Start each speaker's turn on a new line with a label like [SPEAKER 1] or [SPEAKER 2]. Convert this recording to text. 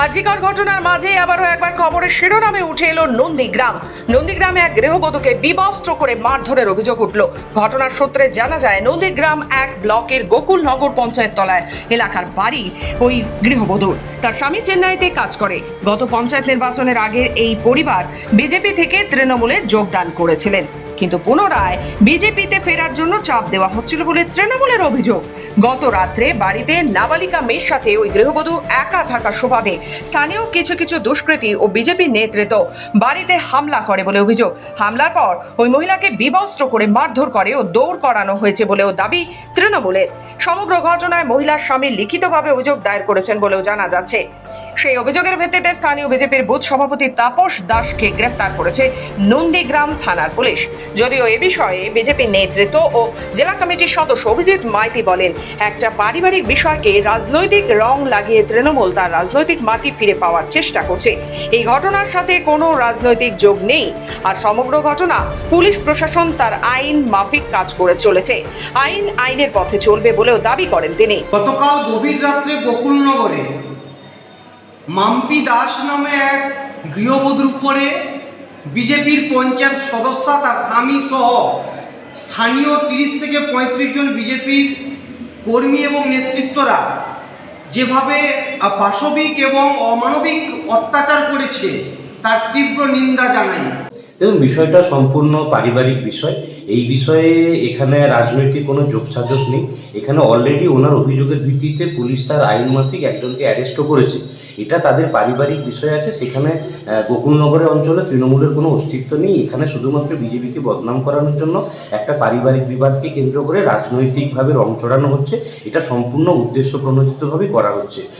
[SPEAKER 1] আজিকার ঘটনার মাঝে আবারও একবার খবরের শিরোনামে উঠে এলো নন্দীগ্রাম। নন্দীগ্রামে এক গৃহবধূকে বিবস্ত্র করে মারধরের অভিযোগ উঠল। ঘটনার সূত্রে জানা যায়, নন্দীগ্রাম এক ব্লকের গোকুলনগর পঞ্চায়েত তলায় এলাকার বাড়ি ওই গৃহবধূর। তার স্বামী চেন্নাইতে কাজ করে। গত পঞ্চায়েত নির্বাচনের আগে এই পরিবার বিজেপি থেকে তৃণমূলে যোগদান করেছিলেন, কিন্তু পুনরায় বিজেপিতে ফেরার জন্য চাপ দেওয়া হচ্ছিল বলে তৃণমূলের অভিযোগ। গত রাত্রে বাড়িতে নাবালিকা মেয়ের সাথে ওই গৃহবধূ একা থাকা সুবাদে স্থানীয় কিছু দুষ্কৃতী ও বিজেপি নেতৃত্ব বাড়িতে হামলা করে বলে অভিযোগ। হামলার পর ওই মহিলাকে বিবস্ত্র করে মারধর করে ও দৌড় করানো হয়েছে বলেও দাবি তৃণমূলের। সমগ্র ঘটনায় মহিলার স্বামী লিখিতভাবে অভিযোগ দায়ের করেছেন বলেও জানা যাচ্ছে। সেই অভিযোগের ভিত্তিতে স্থানীয় বিজেপির বুথ সভাপতি তাপস দাসকে গ্রেফতার করেছে নন্দীগ্রাম থানার পুলিশ। যদিও এ বিষয়ে বিজেপি নেতৃত্ব ও জেলা কমিটির সদস্য অভিজিৎ মাইতি বলেন, একটা পারিবারিক বিষয়কে রাজনৈতিক রং লাগিয়ে তৃণমূল তার রাজনৈতিক মাটি ফিরে পাওয়ার চেষ্টা করছে। এই ঘটনার সাথে কোনো রাজনৈতিক যোগ নেই, আর সমগ্র ঘটনা পুলিশ প্রশাসন তার আইন মাফিক কাজ করে চলেছে। আইনের পথে চলবে বলেও দাবি করেন তিনি।
[SPEAKER 2] গতকাল গভীর রাত্রে গোকুলনগরে মাম্পি দাস নামে এক গৃহবধূর উপরে বিজেপির পঞ্চায়েত সদস্য তার স্বামী সহ স্থানীয় 30 থেকে 35 জন বিজেপির কর্মী এবং নেতৃত্বরা যেভাবে পাশবিক এবং অমানবিক অত্যাচার করেছে তার তীব্র নিন্দা জানাই।
[SPEAKER 3] দেখুন, বিষয়টা সম্পূর্ণ পারিবারিক বিষয়। এই বিষয়ে এখানে রাজনৈতিক কোনো যোগসাজশ নেই। এখানে অলরেডি ওনার অভিযোগের ভিত্তিতে পুলিশ তার আইন মাফিক একজনকে অ্যারেস্টও করেছে। এটা তাদের পারিবারিক বিষয় আছে। সেখানে গোকুলনগরের অঞ্চলে তৃণমূলের কোনো অস্তিত্ব নেই। এখানে শুধুমাত্র বিজেপিকে বদনাম করানোর জন্য একটা পারিবারিক বিবাদকে কেন্দ্র করে রাজনৈতিকভাবে রং চড়ানো হচ্ছে। এটা সম্পূর্ণ উদ্দেশ্য প্রণোদিতভাবেই করা হচ্ছে।